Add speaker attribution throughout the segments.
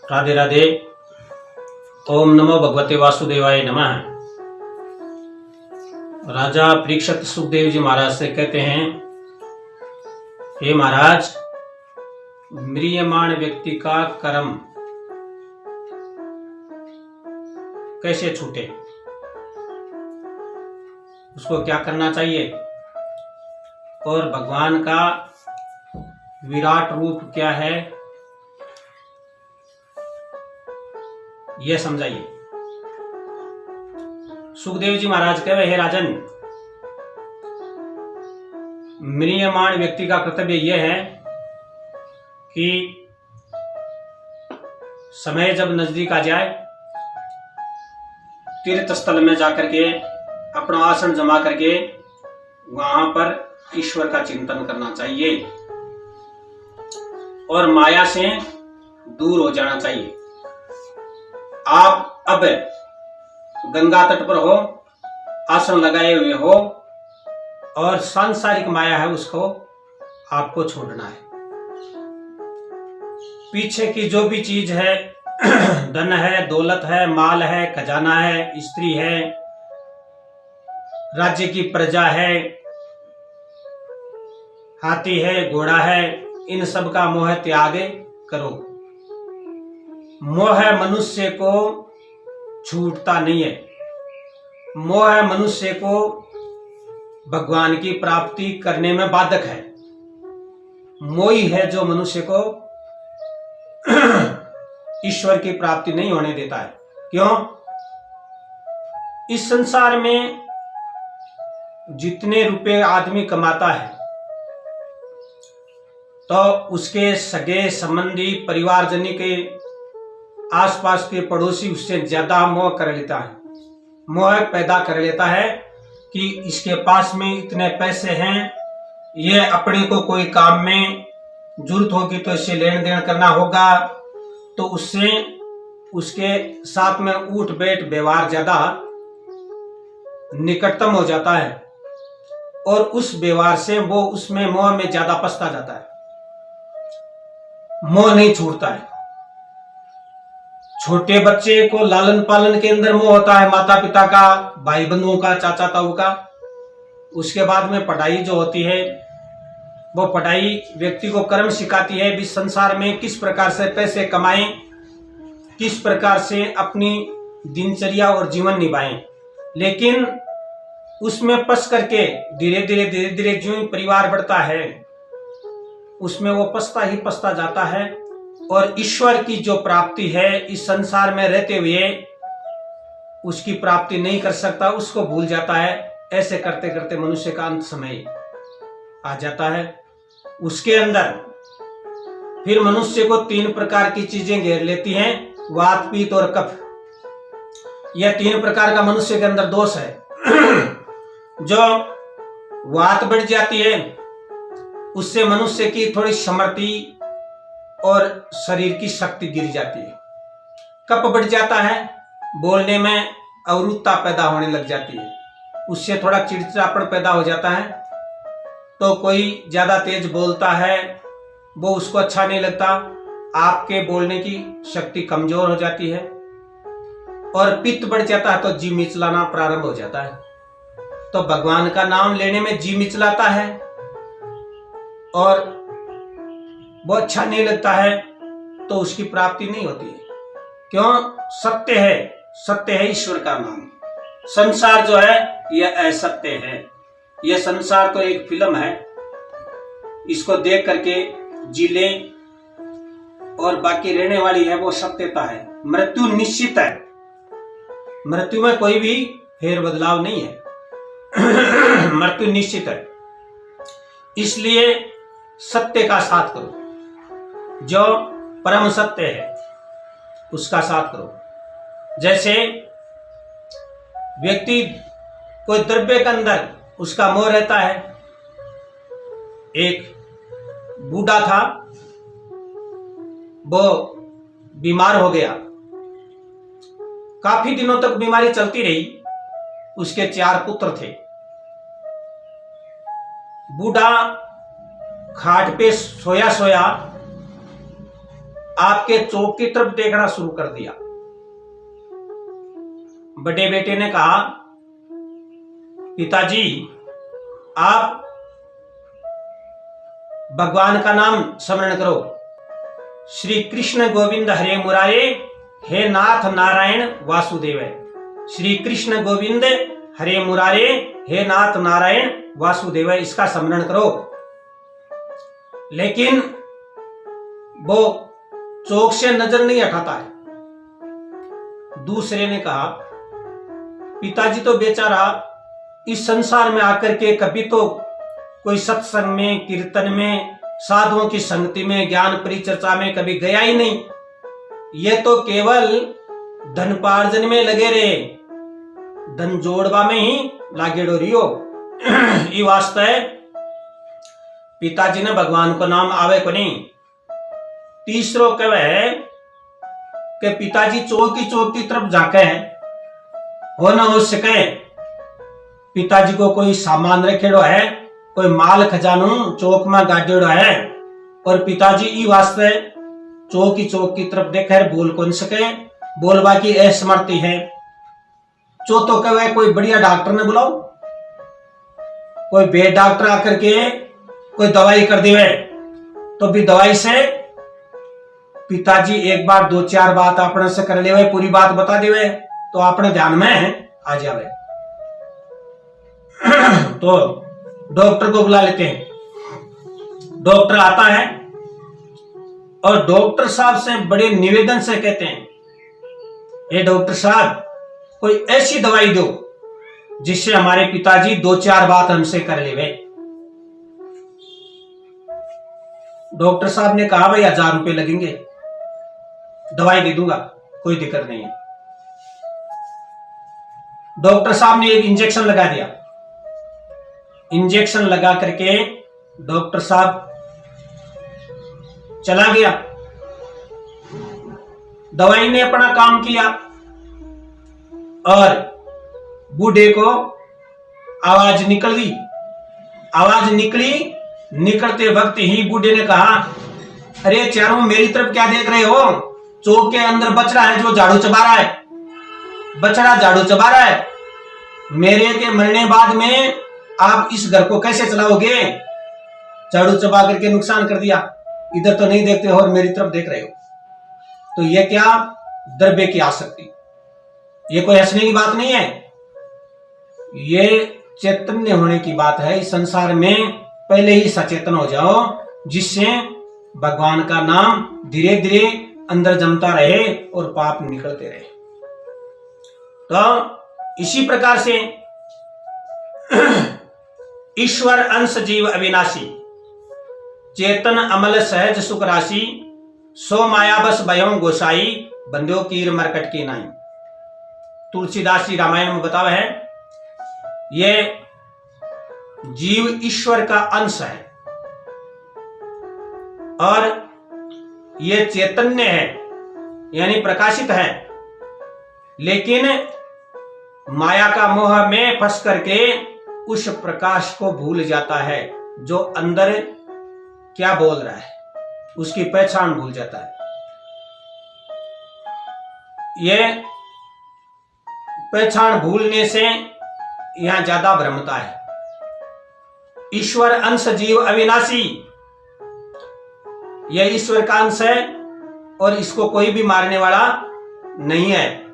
Speaker 1: राधे राधे। ओम नमो भगवते वासुदेवाय नमः। राजा परीक्षित सुखदेव जी महाराज से कहते हैं, हे महाराज, म्रियमाण व्यक्ति का कर्म कैसे छूटे, उसको क्या करना चाहिए और भगवान का विराट रूप क्या है, यह समझाइए। सुखदेव जी महाराज कहे, हे राजन, म्रियमाण व्यक्ति का कर्तव्य यह है कि समय जब नजदीक आ जाए, तीर्थ स्थल में जाकर के अपना आसन जमा करके वहां पर ईश्वर का चिंतन करना चाहिए और माया से दूर हो जाना चाहिए। आप अब गंगा तट पर हो, आसन लगाए हुए हो और सांसारिक माया है उसको आपको छोड़ना है। पीछे की जो भी चीज है, धन है, दौलत है, माल है, खजाना है, स्त्री है, राज्य की प्रजा है, हाथी है, घोड़ा है, इन सब का मोह त्याग करो। मोह मनुष्य को छूटता नहीं है। मोह मनुष्य को भगवान की प्राप्ति करने में बाधक है। मोही है जो मनुष्य को ईश्वर की प्राप्ति नहीं होने देता है। क्यों? इस संसार में जितने रुपए आदमी कमाता है तो उसके सगे संबंधी परिवारजनी के आसपास के पड़ोसी उससे ज्यादा मोह कर लेता है, मोह पैदा कर लेता है कि इसके पास में इतने पैसे हैं, ये अपने को कोई काम में जरूरत होगी तो इससे लेन देन करना होगा, तो उससे उसके साथ में उठ बैठ व्यवहार ज्यादा निकटतम हो जाता है और उस व्यवहार से वो उसमें मोह में ज्यादा फंसता जाता है। मोह नहीं छूटता है। छोटे बच्चे को लालन पालन के अंदर मोह होता है, माता पिता का, भाई बंधुओं का, चाचा ताऊ का। उसके बाद में पढ़ाई जो होती है, वो पढ़ाई व्यक्ति को कर्म सिखाती है भी संसार में किस प्रकार से पैसे कमाएं, किस प्रकार से अपनी दिनचर्या और जीवन निभाएं। लेकिन उसमें फंस करके धीरे धीरे जो परिवार बढ़ता है उसमें वो पछता जाता है और ईश्वर की जो प्राप्ति है इस संसार में रहते हुए उसकी प्राप्ति नहीं कर सकता, उसको भूल जाता है। ऐसे करते करते मनुष्य का अंत समय आ जाता है। उसके अंदर फिर मनुष्य को 3 प्रकार की चीजें घेर लेती हैं, वात, पित्त और कफ। यह 3 प्रकार का मनुष्य के अंदर दोष है। जो वात बढ़ जाती है उससे मनुष्य की थोड़ी समृद्धि और शरीर की शक्ति गिर जाती है। कफ बढ़ जाता है, बोलने में अवरुद्धता पैदा होने लग जाती है, उससे थोड़ा चिड़चिड़ापन पैदा हो जाता है। तो कोई ज्यादा तेज बोलता है वो उसको अच्छा नहीं लगता, आपके बोलने की शक्ति कमजोर हो जाती है। और पित्त बढ़ जाता है तो जी मिचलाना प्रारंभ हो जाता है। तो भगवान का नाम लेने में जी मिचलाता है और वो अच्छा नहीं लगता है तो उसकी प्राप्ति नहीं होती है। क्यों? सत्य है ईश्वर का नाम। संसार जो है यह असत्य है। यह संसार तो एक फिल्म है, इसको देख करके जी ले और बाकी रहने वाली है वो सत्यता है। मृत्यु निश्चित है, मृत्यु में कोई भी फेर बदलाव नहीं है। मृत्यु निश्चित है। इसलिए सत्य का साथ करो, जो परम सत्य है उसका साथ करो। जैसे व्यक्ति कोई द्रव्य के अंदर उसका मोह रहता है। एक बूढ़ा था, वो बीमार हो गया, काफी दिनों तक बीमारी चलती रही। उसके 4 पुत्र थे। बूढ़ा खाट पे सोया आपके चौक की तरफ देखना शुरू कर दिया। बड़े बेटे ने कहा, पिताजी आप भगवान का नाम स्मरण करो, श्री कृष्ण गोविंद हरे मुरारे, हे नाथ नारायण वासुदेव। श्री कृष्ण गोविंद हरे मुरारे, हे नाथ नारायण वासुदेव, इसका स्मरण करो। लेकिन वो चौक से नजर नहीं हटाता है। दूसरे ने कहा, पिताजी तो बेचारा इस संसार में आकर के कभी तो कोई सत्संग में, कीर्तन में, साधुओं की संगति में, ज्ञान परिचर्चा में कभी गया ही नहीं। ये तो केवल धनपार्जन में लगे रहे, धन जोड़वा में ही लागेड़ो रियो। ये वास्ते है पिताजी ने भगवान को नाम आवे को नहीं। तीसरो कहे है कि पिताजी चौक की तरफ जाके हो न हो सके, पिताजी को कोई सामान रखेड़ो है, कोई माल खजानो चौक में गाड़ेड़ो है, और पिताजी ई वास्ते चौक की तरफ देखे बोल कौन सके, बोलवा की असमर्थी है। चौथो कहे कोई बढ़िया डॉक्टर ने बुलाओ, कोई बेड डॉक्टर आकर के कोई दवाई कर देवे, तो भी दवाई से पिताजी एक बार 2-4 बात अपने से कर लेवे, पूरी बात बता देवे तो अपने ध्यान में आ जावे। तो डॉक्टर को बुला लेते हैं। डॉक्टर आता है और डॉक्टर साहब से बड़े निवेदन से कहते हैं, ये डॉक्टर साहब कोई ऐसी दवाई दो जिससे हमारे पिताजी 2-4 बात हमसे कर लेवे। डॉक्टर साहब ने कहा, भाई 1000 रुपए लगेंगे, दवाई दे दूंगा, कोई दिक्कत नहीं है। डॉक्टर साहब ने एक इंजेक्शन लगा दिया। इंजेक्शन लगा करके डॉक्टर साहब चला गया। दवाई ने अपना काम किया और बूढ़े को आवाज निकल दी। आवाज निकली, निकलते वक्त ही बूढ़े ने कहा, अरे चारों मेरी तरफ क्या देख रहे हो? चौक के अंदर बछड़ा है जो झाड़ू चबा रहा है, बछड़ा झाड़ू चबा रहा है। मेरे के मरने बाद में आप इस घर को कैसे चलाओगे? झाड़ू चबा करके नुकसान कर दिया, इधर तो नहीं देखते हो और मेरी तरफ देख रहे हो। तो ये क्या द्रव्य की आसक्ति, ये कोई हंसने की बात नहीं है, ये चैतन्य होने की बात है। इस संसार में पहले ही सचेतन हो जाओ, जिससे भगवान का नाम धीरे धीरे अंदर जमता रहे और पाप निकलते रहे। तो इसी प्रकार से ईश्वर अंश जीव अविनाशी, चेतन अमल सहज सुख राशि, सो माया बस भयं गोसाई, बंध्यो कीर मरकट की नाई। तुलसीदास जी रामायण में बतावा है, ये जीव ईश्वर का अंश है और ये चैतन्य है, यानी प्रकाशित है, लेकिन माया का मोह में फंस करके उस प्रकाश को भूल जाता है। जो अंदर क्या बोल रहा है उसकी पहचान भूल जाता है। ये पहचान भूलने से यहां ज्यादा भ्रमता है। ईश्वर अंश जीव अविनाशी, यह ईश्वर का अंश है और इसको कोई भी मारने वाला नहीं है।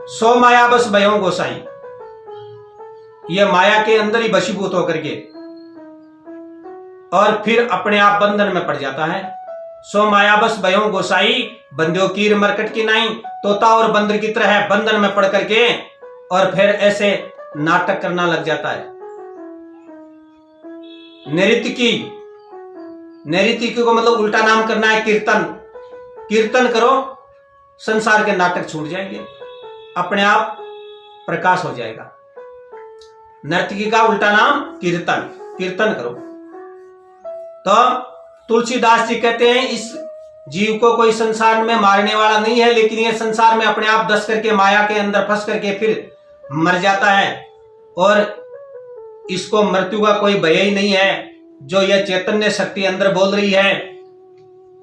Speaker 1: सो माया बस भयों गोसाई, यह माया के अंदर ही वशीभूत होकर के और फिर अपने आप बंधन में पड़ जाता है। सो माया बस भयों गोसाई, बंध्यो कीर मरकट की नाई, तोता और बंदर की तरह बंधन में पड़ करके और फिर ऐसे नाटक करना लग जाता है। नैतिकी को मतलब उल्टा नाम करना है कीर्तन। कीर्तन करो, संसार के नाटक छूट जाएंगे, अपने आप प्रकाश हो जाएगा। नर्तकी का उल्टा नाम कीर्तन, कीर्तन करो। तो तुलसीदास जी कहते हैं, इस जीव को कोई संसार में मारने वाला नहीं है, लेकिन ये संसार में अपने आप दस करके माया के अंदर फंस करके फिर मर जाता है और इसको मृत्यु का कोई भय ही नहीं है। जो यह चैतन्य शक्ति अंदर बोल रही है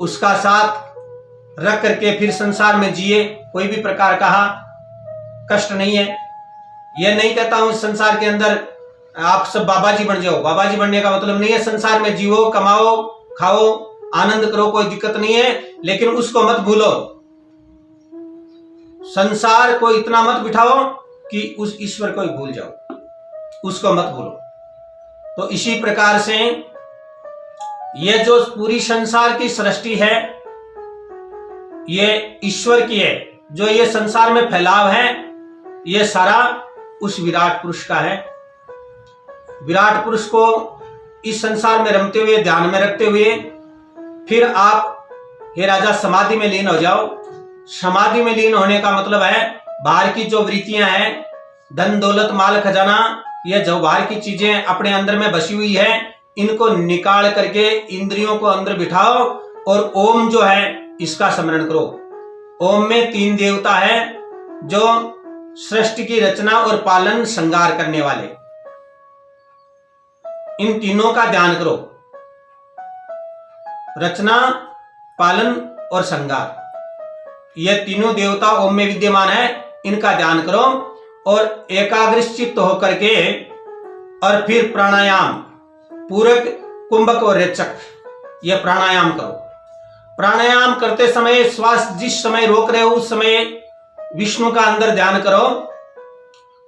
Speaker 1: उसका साथ रख करके फिर संसार में जिए। कोई भी प्रकार का कष्ट नहीं है। यह नहीं कहता हूं संसार के अंदर आप सब बाबा जी बन जाओ। बाबा जी बनने का मतलब नहीं है संसार में जियो, कमाओ, खाओ, आनंद करो, कोई दिक्कत नहीं है, लेकिन उसको मत भूलो। संसार को इतना मत बिठाओ कि उस ईश्वर को ही भूल जाओ, उसको मत भूलो। तो इसी प्रकार से यह जो पूरी संसार की सृष्टि है ये ईश्वर की है। जो ये संसार में फैलाव है ये सारा उस विराट पुरुष का है। विराट पुरुष को इस संसार में रमते हुए, ध्यान में रखते हुए फिर आप हे राजा समाधि में लीन हो जाओ। समाधि में लीन होने का मतलब है बाहर की जो वृत्तियां हैं, धन दौलत माल खजाना, ये जो बाहर की चीजें अपने अंदर में बसी हुई है, इनको निकाल करके इंद्रियों को अंदर बिठाओ और ओम जो है इसका स्मरण करो। ओम में 3 देवता है जो सृष्टि की रचना और पालन श्रृंगार करने वाले। इन तीनों का ध्यान करो, रचना, पालन और श्रृंगार। ये तीनों देवता ओम में विद्यमान है, इनका ध्यान करो और एकाग्रचित्त होकर के और फिर प्राणायाम, पूरक, कुंभक और रेचक, यह प्राणायाम करो। प्राणायाम करते समय श्वास जिस समय रोक रहे हो उस समय विष्णु का अंदर ध्यान करो।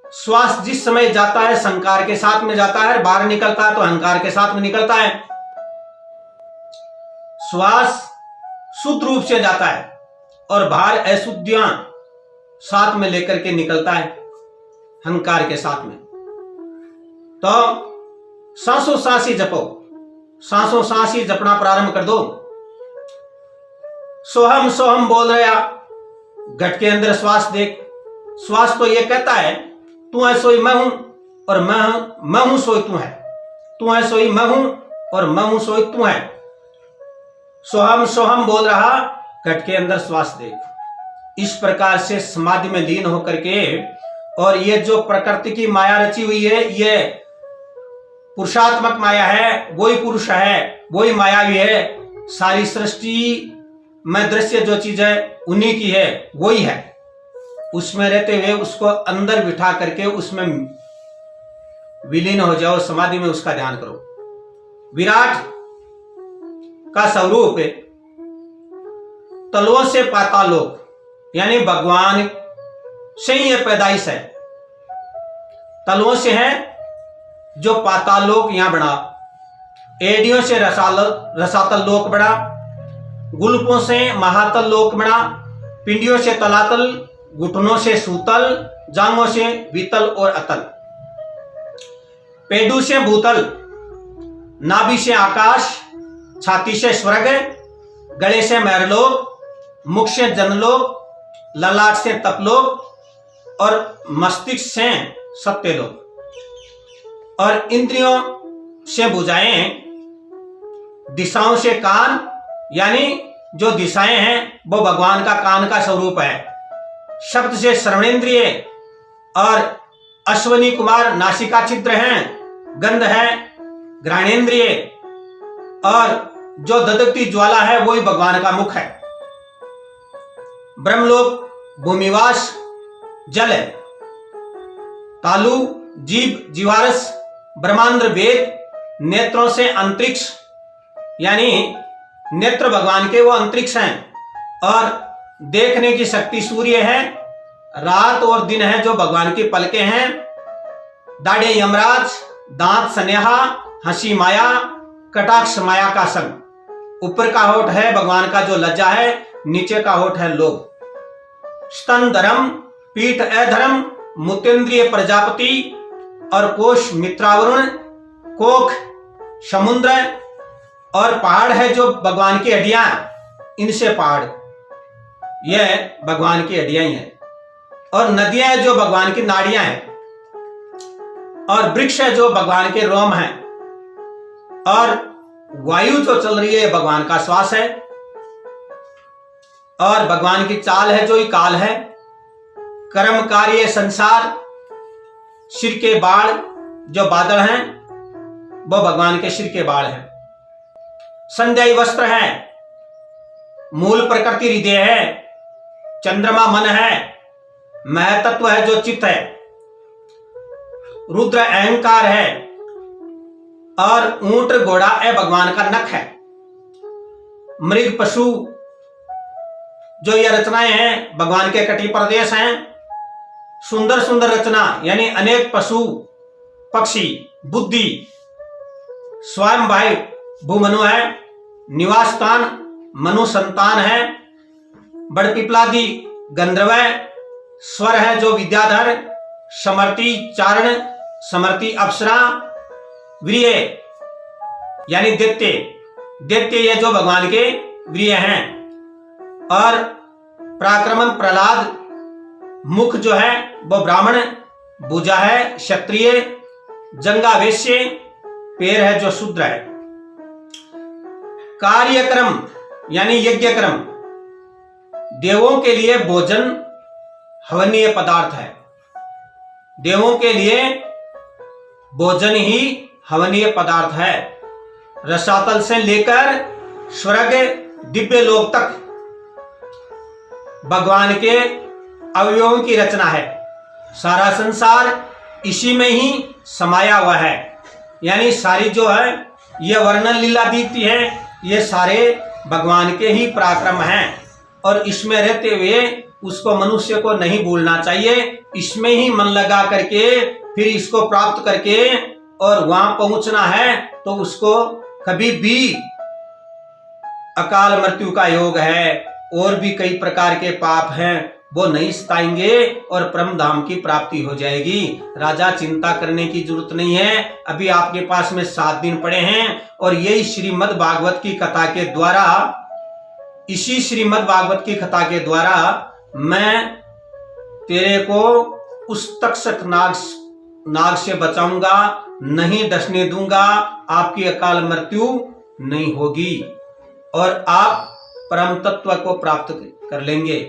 Speaker 1: श्वास जिस समय जाता है संकार के साथ में जाता है, बाहर निकलता है तो अहंकार के साथ में निकलता है। श्वास शुद्ध रूप से जाता है और बाहर अशुद्धियां साथ में लेकर के निकलता है अहंकार के साथ में। तो सांसों सांस ही जपो, सांसों सांस ही जपना प्रारंभ कर दो। सोहम सोहम बोल रहा, घट के अंदर श्वास देख। श्वास तो ये कहता है तू है सोई मैं हूं और मैं हूं सोई तू है, तू है सोई मैं हूं और मैं हूं सोई तू है। सोहम सोहम बोल रहा, घट के अंदर श्वास देख। इस प्रकार से समाधि में लीन होकर के, और ये जो प्रकृति की माया रची हुई है ये पुरुषात्मक माया है, वही पुरुष है, वही मायावी है। सारी सृष्टि में दृश्य जो चीज है उन्हीं की है, वही है। उसमें रहते हुए उसको अंदर बिठा करके उसमें विलीन हो जाओ, समाधि में उसका ध्यान करो। विराट का स्वरूप तलों से पातालोक, यानी भगवान से ही यह पैदाइश है। तलों से है जो पातालोक यहां बना, एडियों से रसातल लोक बना, गुल्पों से महातल लोक बना, पिंडियों से तलातल, घुटनों से सूतल, जांघों से वितल और अतल, पेडू से भूतल, नाभि से आकाश, छाती से स्वर्ग, गले से महरलोक, मुख से जनलोक, ललाट से तपलोक और मस्तिष्क से सत्यलोक। और इंद्रियों से भुजाएं, दिशाओं से कान, यानी जो दिशाएं हैं वो भगवान का कान का स्वरूप है। शब्द से श्रवणेन्द्रिय और अश्वनी कुमार नासिका छिद्र हैं, गंध है घ्राणेन्द्रिय, और जो ददकती ज्वाला है वही भगवान का मुख है। ब्रह्मलोक भूमिवास जल है, तालु जीव जीवारस, ब्रह्मांड वेद, नेत्रों से अंतरिक्ष, यानी नेत्र भगवान के वो अंतरिक्ष हैं, और देखने की शक्ति सूर्य है, रात और दिन है जो भगवान की पलकें हैं, दाढ़े यमराज, दांत स्नेहा, हंसी माया, कटाक्ष माया का संग। ऊपर का होठ है भगवान का जो लज्जा है, नीचे का होठ है लोभ। स्तन धर्म, पीठ अधर्म, मुतेंद्रिय प्रजापति और कोश मित्रावरुण, कोख समुद्र और पहाड़ है जो भगवान की हड्डियां, इनसे पहाड़, यह भगवान की हड्डियां ही है। और नदियां है जो भगवान की नाड़ियां हैं, और वृक्ष है जो भगवान के रोम हैं, और वायु जो चल रही है भगवान का श्वास है, और भगवान की चाल है जो ही काल है। कर्म कार्य संसार, सिर के बाल जो बादल हैं, वो भगवान के सिर के बाल हैं। संध्याई वस्त्र है, मूल प्रकृति हृदय है, चंद्रमा मन है, महतत्व है जो चित्त है, रुद्र अहंकार है और ऊंट घोड़ा भगवान का नख है। मृग पशु जो ये रचनाएं हैं भगवान के कटी प्रदेश हैं। सुंदर सुंदर रचना यानी अनेक पशु पक्षी बुद्धि स्वयं भाई भूमनु है, निवास स्थान मनु संतान है, बड़ पिपलादि गंधर्व स्वर है जो विद्याधर, समर्ति चारण समर्ति अप्सरा, वीर्य यानी दैत्य दैत्य ये जो भगवान के वीर्य हैं, और पराक्रमण प्रहलाद, मुख जो है वो ब्राह्मण, भुजा है क्षत्रिय, जंगा वैश्य, पैर है जो शूद्र है। कार्यक्रम यानी यज्ञ क्रम, देवों के लिए भोजन हवनीय पदार्थ है, देवों के लिए भोजन ही हवनीय पदार्थ है। रसातल से लेकर स्वर्ग दिव्य लोक तक भगवान के अवयवों की रचना है। सारा संसार इसी में ही समाया हुआ है, यानी सारी जो है ये वर्णन लीला दीप्ति है, ये सारे भगवान के ही पराक्रम हैं और इसमें रहते हुए उसको मनुष्य को नहीं भूलना चाहिए। इसमें ही मन लगा करके फिर इसको प्राप्त करके और वहां पहुंचना है तो उसको कभी भी अकाल मृत्यु का योग है और भी कई प्रकार के पाप हैं वो नहीं सताएंगे और परम धाम की प्राप्ति हो जाएगी। राजा चिंता करने की जरूरत नहीं है। अभी आपके पास में 7 दिन पड़े हैं और यही श्रीमद् भागवत की कथा के द्वारा, इसी श्रीमद् भागवत की कथा के द्वारा मैं तेरे को उस तक्षक नाग से बचाऊंगा, नहीं डसने दूंगा, आपकी अकाल मृत्यु नहीं होगी और आप परम तत्व को प्राप्त कर लेंगे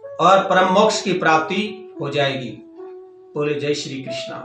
Speaker 1: और परम मोक्ष की प्राप्ति हो जाएगी। बोले जय श्री कृष्णा।